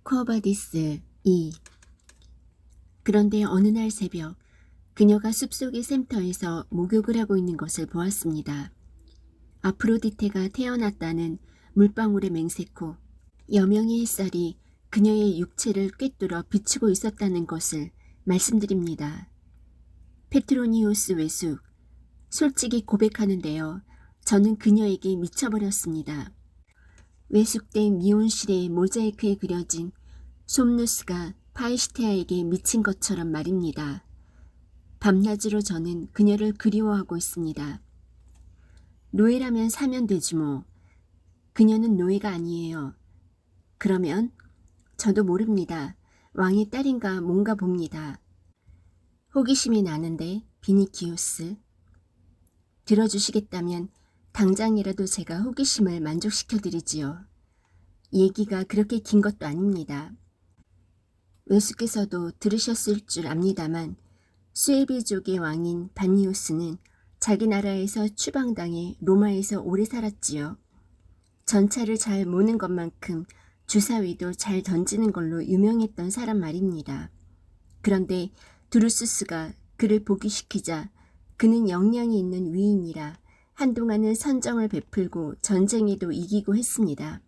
쿠어바디스 2. 그런데 어느 날 새벽 그녀가 숲속의 샘터에서 목욕을 하고 있는 것을 보았습니다. 아프로디테가 태어났다는 물방울의 맹세코 여명의 햇살이 그녀의 육체를 꿰뚫어 비추고 있었다는 것을 말씀드립니다. 페트로니우스 외숙, 솔직히 고백하는데요. 저는 그녀에게 미쳐버렸습니다. 외숙된 미온실의 모자이크에 그려진 솜누스가 파이시테아에게 미친 것처럼 말입니다. 밤낮으로 저는 그녀를 그리워하고 있습니다. 노예라면 사면 되지 뭐. 그녀는 노예가 아니에요. 그러면 저도 모릅니다. 왕의 딸인가 뭔가 봅니다. 호기심이 나는데 비니키우스. 들어주시겠다면 당장이라도 제가 호기심을 만족시켜드리지요. 얘기가 그렇게 긴 것도 아닙니다. 외숙께서도 들으셨을 줄 압니다만 수에비족의 왕인 반니우스는 자기 나라에서 추방당해 로마에서 오래 살았지요. 전차를 잘 모는 것만큼 주사위도 잘 던지는 걸로 유명했던 사람 말입니다. 그런데 두루스스가 그를 복위시키자 그는 역량이 있는 위인이라 한동안은 선정을 베풀고 전쟁에도 이기고 했습니다.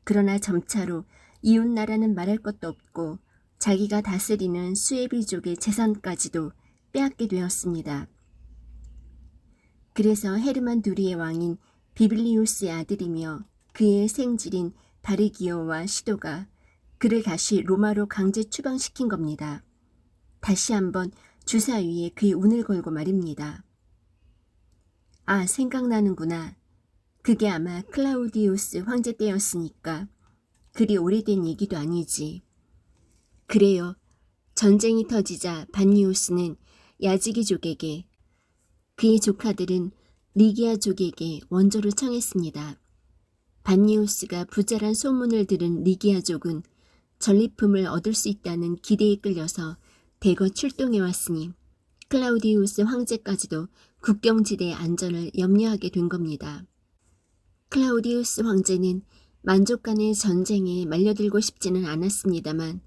그러나 점차로 이웃나라는 말할 것도 없고 자기가 다스리는 수에비족의 재산까지도 빼앗게 되었습니다. 그래서 헤르만 두리의 왕인 비빌리우스의 아들이며 그의 생질인 바르기오와 시도가 그를 다시 로마로 강제 추방시킨 겁니다. 다시 한번 주사위에 그의 운을 걸고 말입니다. 아, 생각나는구나. 그게 아마 클라우디우스 황제 때였으니까 그리 오래된 얘기도 아니지. 그래요. 전쟁이 터지자 반니우스는 야지기족에게 그의 조카들은 리기아족에게 원조를 청했습니다. 반니우스가 부자란 소문을 들은 리기아족은 전리품을 얻을 수 있다는 기대에 끌려서 대거 출동해 왔으니 클라우디우스 황제까지도 국경지대의 안전을 염려하게 된 겁니다. 클라우디우스 황제는 만족간의 전쟁에 말려들고 싶지는 않았습니다만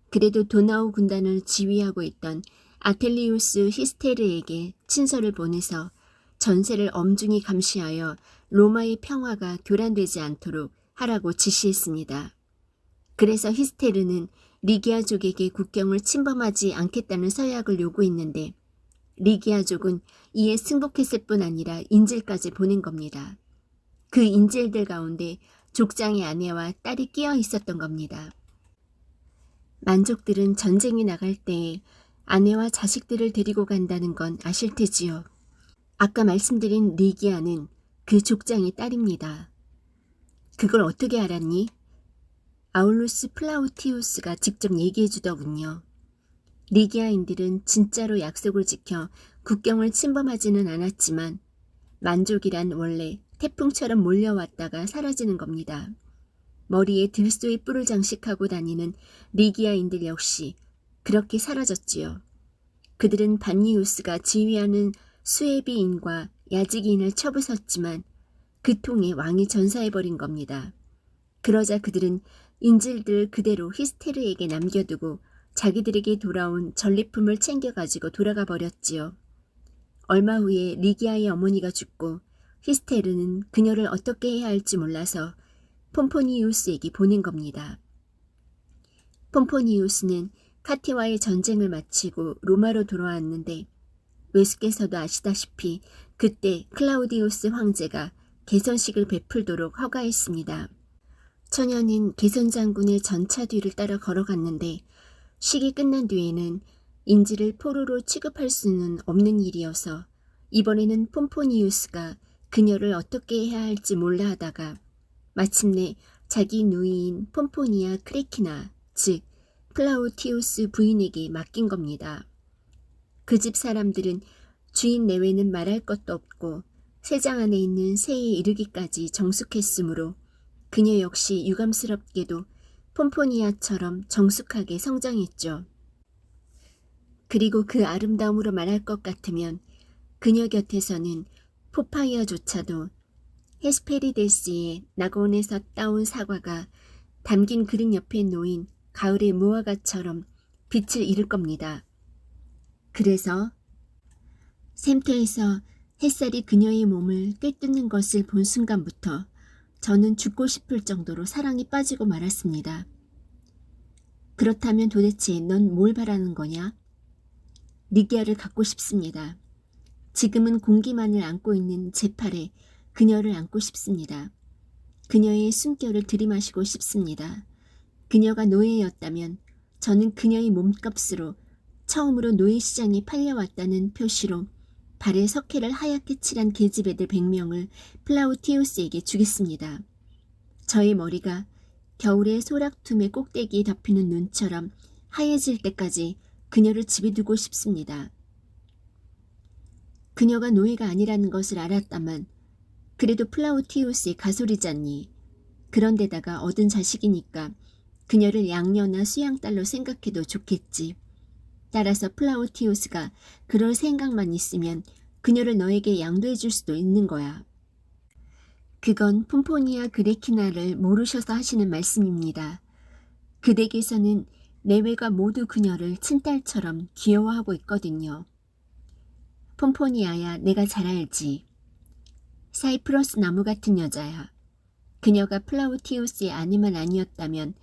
그래도 도나우 군단을 지휘하고 있던 아텔리우스 히스테르에게 친서를 보내서 전세를 엄중히 감시하여 로마의 평화가 교란되지 않도록 하라고 지시했습니다. 그래서 히스테르는 리기아족에게 국경을 침범하지 않겠다는 서약을 요구했는데 리기아족은 이에 승복했을 뿐 아니라 인질까지 보낸 겁니다. 그 인질들 가운데 족장의 아내와 딸이 끼어 있었던 겁니다. 만족들은 전쟁에 나갈 때에 아내와 자식들을 데리고 간다는 건 아실 테지요. 아까 말씀드린 리기아는 그 족장의 딸입니다. 그걸 어떻게 알았니? 아울루스 플라우티우스가 직접 얘기해 주더군요. 리기아인들은 진짜로 약속을 지켜 국경을 침범하지는 않았지만 만족이란 원래 태풍처럼 몰려왔다가 사라지는 겁니다. 머리에 들소의 뿔을 장식하고 다니는 리기아인들 역시 그렇게 사라졌지요. 그들은 반니우스가 지휘하는 수에비인과 야지기인을 쳐부쉈지만 그 통에 왕이 전사해버린 겁니다. 그러자 그들은 인질들 그대로 히스테르에게 남겨두고 자기들에게 돌아온 전리품을 챙겨가지고 돌아가 버렸지요. 얼마 후에 리기아의 어머니가 죽고 히스테르는 그녀를 어떻게 해야 할지 몰라서 폼포니우스에게 보낸 겁니다. 폼포니우스는 카티와의 전쟁을 마치고 로마로 돌아왔는데 외숙께서도 아시다시피 그때 클라우디우스 황제가 개선식을 베풀도록 허가했습니다. 처녀는 개선 장군의 전차 뒤를 따라 걸어갔는데 식이 끝난 뒤에는 인질을 포로로 취급할 수는 없는 일이어서 이번에는 폼포니우스가 그녀를 어떻게 해야 할지 몰라 하다가 마침내 자기 누이인 폼포니아 크레키나 즉 플라우티우스 부인에게 맡긴 겁니다. 그 집 사람들은 주인 내외는 말할 것도 없고 새장 안에 있는 새에 이르기까지 정숙했으므로 그녀 역시 유감스럽게도 폼포니아처럼 정숙하게 성장했죠. 그리고 그 아름다움으로 말할 것 같으면 그녀 곁에서는 포파이어조차도 헤스페리데스의 낙원에서 따온 사과가 담긴 그릇 옆에 놓인 가을의 무화과처럼 빛을 잃을 겁니다. 그래서 샘터에서 햇살이 그녀의 몸을 꿰뚫는 것을 본 순간부터 저는 죽고 싶을 정도로 사랑에 빠지고 말았습니다. 그렇다면 도대체 넌 뭘 바라는 거냐? 리기아를 갖고 싶습니다. 지금은 공기만을 안고 있는 제 팔에 그녀를 안고 싶습니다. 그녀의 숨결을 들이마시고 싶습니다. 그녀가 노예였다면 저는 그녀의 몸값으로 처음으로 노예시장에 팔려왔다는 표시로 발에 석회를 하얗게 칠한 계집애들 100명을 플라우티우스에게 주겠습니다. 저의 머리가 겨울의 소락툼의 꼭대기에 덮이는 눈처럼 하얘질 때까지 그녀를 집에 두고 싶습니다. 그녀가 노예가 아니라는 것을 알았다만 그래도 플라우티우스의 가솔이잖니. 그런데다가 얻은 자식이니까 그녀를 양녀나 수양딸로 생각해도 좋겠지. 따라서 플라우티우스가 그럴 생각만 있으면 그녀를 너에게 양도해 줄 수도 있는 거야. 그건 폼포니아 그레키나를 모르셔서 하시는 말씀입니다. 그 댁에서는 내외가 모두 그녀를 친딸처럼 귀여워하고 있거든요. 폼포니아야, 내가 잘 알지. 사이프러스 나무 같은 여자야. 그녀가 플라우티우스의 아내만 아니었다면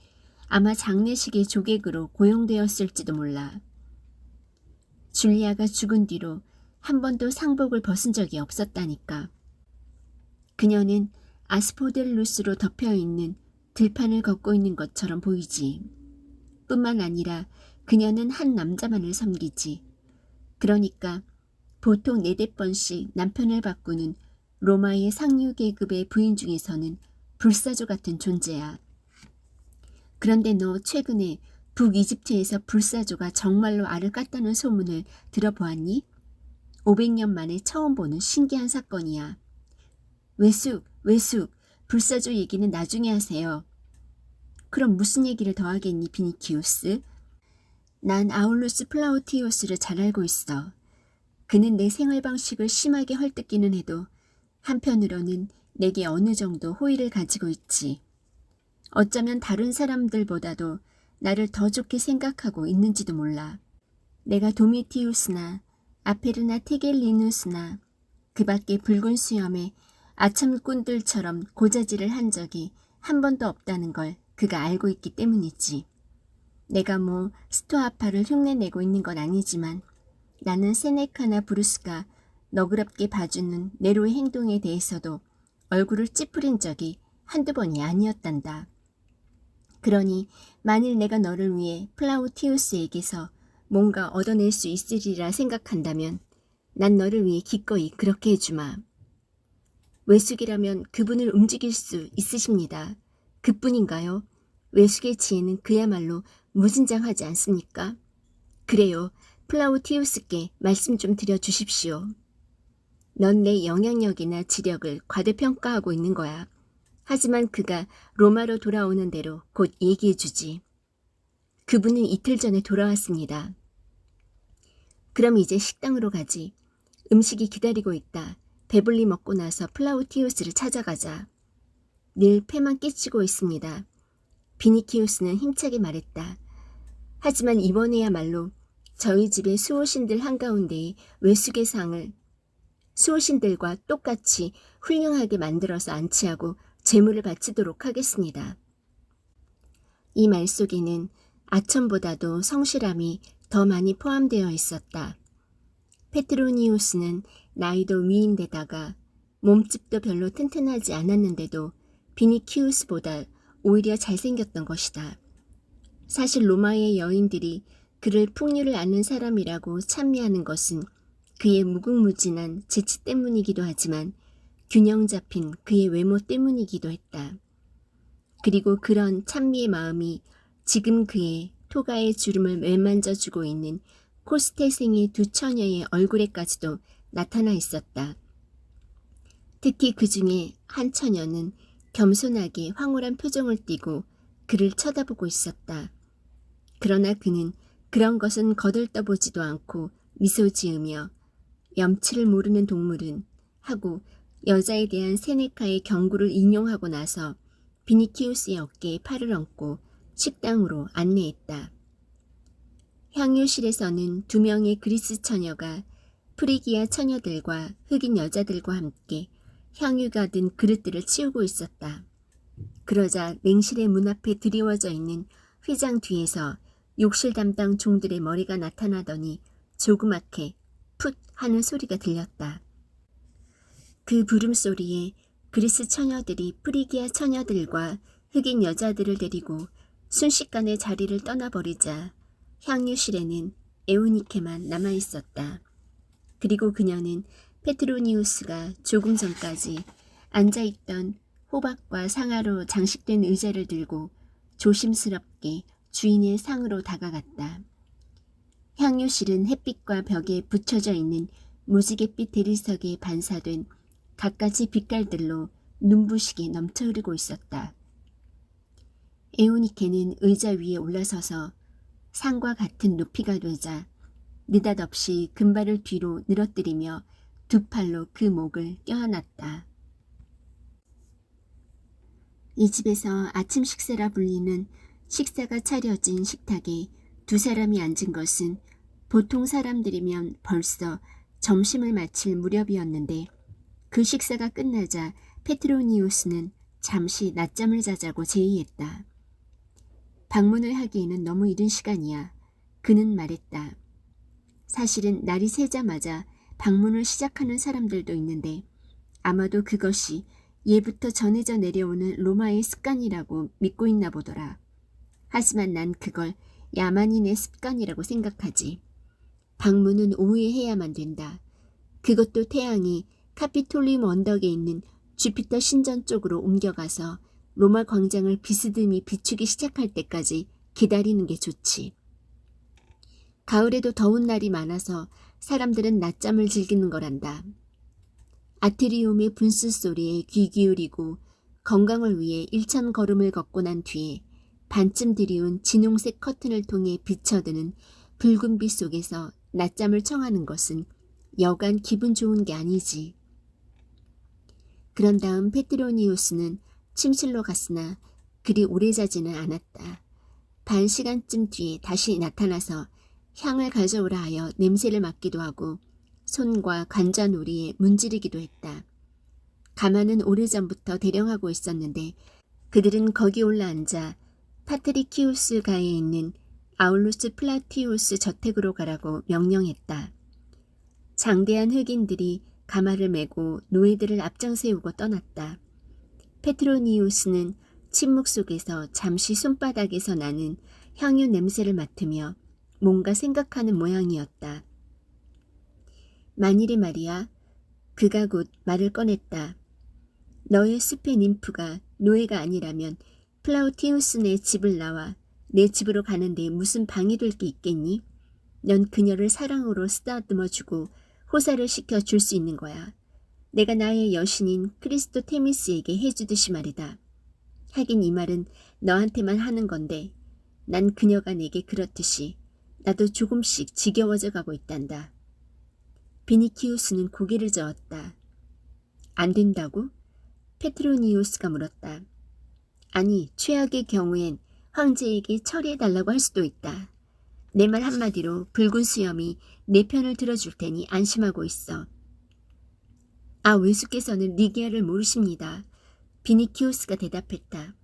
아마 장례식의 조객으로 고용되었을지도 몰라. 줄리아가 죽은 뒤로 한 번도 상복을 벗은 적이 없었다니까. 그녀는 아스포델루스로 덮여있는 들판을 걷고 있는 것처럼 보이지. 뿐만 아니라 그녀는 한 남자만을 섬기지. 그러니까 보통 4-5번씩 남편을 바꾸는 로마의 상류 계급의 부인 중에서는 불사조 같은 존재야. 그런데 너 최근에 북이집트에서 불사조가 정말로 알을 깠다는 소문을 들어보았니? 500년 만에 처음 보는 신기한 사건이야. 외숙, 불사조 얘기는 나중에 하세요. 그럼 무슨 얘기를 더 하겠니, 비니키우스? 난 아울루스 플라우티우스를 잘 알고 있어. 그는 내 생활 방식을 심하게 헐뜯기는 해도 한편으로는 내게 어느 정도 호의를 가지고 있지. 어쩌면 다른 사람들보다도 나를 더 좋게 생각하고 있는지도 몰라. 내가 도미티우스나 아페르나 테겔리누스나 그 밖에 붉은 수염에 아참꾼들처럼 고자질을 한 적이 한 번도 없다는 걸 그가 알고 있기 때문이지. 내가 뭐 스토아파를 흉내내고 있는 건 아니지만 나는 세네카나 브루스가 너그럽게 봐주는 네로의 행동에 대해서도 얼굴을 찌푸린 적이 한두 번이 아니었단다. 그러니 만일 내가 너를 위해 플라우티우스에게서 뭔가 얻어낼 수 있으리라 생각한다면 난 너를 위해 기꺼이 그렇게 해주마. 외숙이라면 그분을 움직일 수 있으십니다. 그뿐인가요? 외숙의 지혜는 그야말로 무진장하지 않습니까? 그래요. 플라우티우스께 말씀 좀 드려주십시오. 넌 내 영향력이나 지력을 과대평가하고 있는 거야. 하지만 그가 로마로 돌아오는 대로 곧 얘기해주지. 그분은 이틀 전에 돌아왔습니다. 그럼 이제 식당으로 가지. 음식이 기다리고 있다. 배불리 먹고 나서 플라우티우스를 찾아가자. 늘 패만 끼치고 있습니다. 비니키우스는 힘차게 말했다. 하지만 이번에야말로 저희 집의 수호신들 한가운데에 외숙의 상을 수호신들과 똑같이 훌륭하게 만들어서 안치하고 제물을 바치도록 하겠습니다. 이 말 속에는 아첨보다도 성실함이 더 많이 포함되어 있었다. 페트로니우스는 나이도 위인데다가 몸집도 별로 튼튼하지 않았는데도 비니키우스보다 오히려 잘생겼던 것이다. 사실 로마의 여인들이 그를 풍류를 아는 사람이라고 찬미하는 것은 그의 무궁무진한 재치 때문이기도 하지만 균형 잡힌 그의 외모 때문이기도 했다. 그리고 그런 찬미의 마음이 지금 그의 토가의 주름을 매만져주고 있는 코스테생의 두 처녀의 얼굴에까지도 나타나 있었다. 특히 그 중에 한 처녀는 겸손하게 황홀한 표정을 띠고 그를 쳐다보고 있었다. 그러나 그는 그런 것은 거들떠보지도 않고 미소 지으며 염치를 모르는 동물은 하고 여자에 대한 세네카의 경고를 인용하고 나서 비니키우스의 어깨에 팔을 얹고 식당으로 안내했다. 향유실에서는 2명의 그리스 처녀가 프리기아 처녀들과 흑인 여자들과 함께 향유가 든 그릇들을 치우고 있었다. 그러자 냉실의 문 앞에 드리워져 있는 휘장 뒤에서 욕실 담당 종들의 머리가 나타나더니 조그맣게 풋 하는 소리가 들렸다. 그 부름소리에 그리스 처녀들이 프리기아 처녀들과 흑인 여자들을 데리고 순식간에 자리를 떠나버리자 향유실에는 에우니케만 남아있었다. 그리고 그녀는 페트로니우스가 조금 전까지 앉아있던 호박과 상아로 장식된 의자를 들고 조심스럽게 주인의 상으로 다가갔다. 향유실은 햇빛과 벽에 붙여져 있는 무지갯빛 대리석에 반사된 갖가지 빛깔들로 눈부시게 넘쳐 흐르고 있었다. 에우니케는 의자 위에 올라서서 상과 같은 높이가 되자 느닷없이 금발을 뒤로 늘어뜨리며 2팔로 그 목을 껴안았다. 이 집에서 아침 식사라 불리는 식사가 차려진 식탁에 2사람이 앉은 것은 보통 사람들이면 벌써 점심을 마칠 무렵이었는데 그 식사가 끝나자 페트로니우스는 잠시 낮잠을 자자고 제의했다. 방문을 하기에는 너무 이른 시간이야. 그는 말했다. 사실은 날이 새자마자 방문을 시작하는 사람들도 있는데 아마도 그것이 예부터 전해져 내려오는 로마의 습관이라고 믿고 있나 보더라. 하지만 난 그걸 야만인의 습관이라고 생각하지. 방문은 오후에 해야만 된다. 그것도 태양이 카피톨리움 언덕에 있는 주피터 신전 쪽으로 옮겨가서 로마 광장을 비스듬히 비추기 시작할 때까지 기다리는 게 좋지. 가을에도 더운 날이 많아서 사람들은 낮잠을 즐기는 거란다. 아트리움의 분수 소리에 귀 기울이고 건강을 위해 1천 걸음을 걷고 난 뒤에 반쯤 들이운 진홍색 커튼을 통해 비쳐드는 붉은 빛 속에서 낮잠을 청하는 것은 여간 기분 좋은 게 아니지. 그런 다음 페트로니우스는 침실로 갔으나 그리 오래 자지는 않았다. 반 시간쯤 뒤에 다시 나타나서 향을 가져오라 하여 냄새를 맡기도 하고 손과 관자놀이에 문지르기도 했다. 가마는 오래전부터 대령하고 있었는데 그들은 거기 올라앉아 파트리키우스가에 있는 아울루스 플라티우스 저택으로 가라고 명령했다. 장대한 흑인들이 가마를 메고 노예들을 앞장 세우고 떠났다. 페트로니우스는 침묵 속에서 잠시 손바닥에서 나는 향유 냄새를 맡으며 뭔가 생각하는 모양이었다. 만일에 말이야, 그가 곧 말을 꺼냈다. 너의 숲의 님프가 노예가 아니라면 플라우티우스네 집을 나와 내 집으로 가는데 무슨 방해될 게 있겠니? 넌 그녀를 사랑으로 쓰다듬어주고 호사를 시켜 줄 수 있는 거야. 내가 나의 여신인 크리스토테미스에게 해주듯이 말이다. 하긴 이 말은 너한테만 하는 건데 난 그녀가 내게 그렇듯이 나도 조금씩 지겨워져 가고 있단다. 비니키우스는 고개를 저었다. 안 된다고? 페트로니우스가 물었다. 아니, 최악의 경우엔 황제에게 처리해달라고 할 수도 있다. 내 말 한마디로 붉은 수염이 내 편을 들어줄 테니 안심하고 있어. 아, 외수께서는 리기아를 모르십니다. 비니키우스가 대답했다.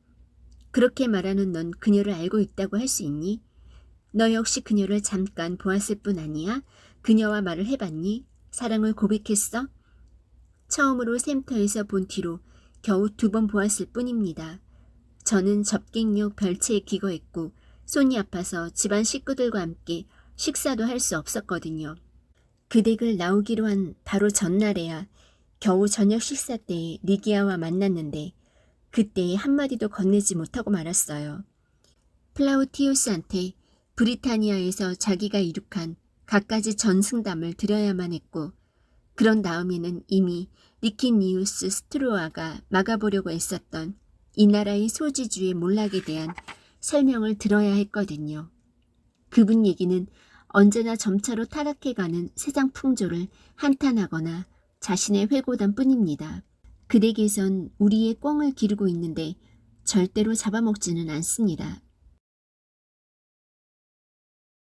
그렇게 말하는 넌 그녀를 알고 있다고 할 수 있니? 너 역시 그녀를 잠깐 보았을 뿐 아니야? 그녀와 말을 해봤니? 사랑을 고백했어? 처음으로 샘터에서 본 뒤로 겨우 2번 보았을 뿐입니다. 저는 접객용 별채에 기거했고 손이 아파서 집안 식구들과 함께 식사도 할 수 없었거든요. 그 댁을 나오기로 한 바로 전날에야 겨우 저녁 식사 때에 리기아와 만났는데 그때 한마디도 건네지 못하고 말았어요. 플라우티우스한테 브리타니아에서 자기가 이룩한 갖가지 전승담을 드려야만 했고 그런 다음에는 이미 리키니우스 스트로아가 막아보려고 애썼던 이 나라의 소지주의 몰락에 대한 설명을 들어야 했거든요. 그분 얘기는 언제나 점차로 타락해가는 세상 풍조를 한탄하거나 자신의 회고담 뿐입니다. 그 댁에선 우리의 꿩을 기르고 있는데 절대로 잡아먹지는 않습니다.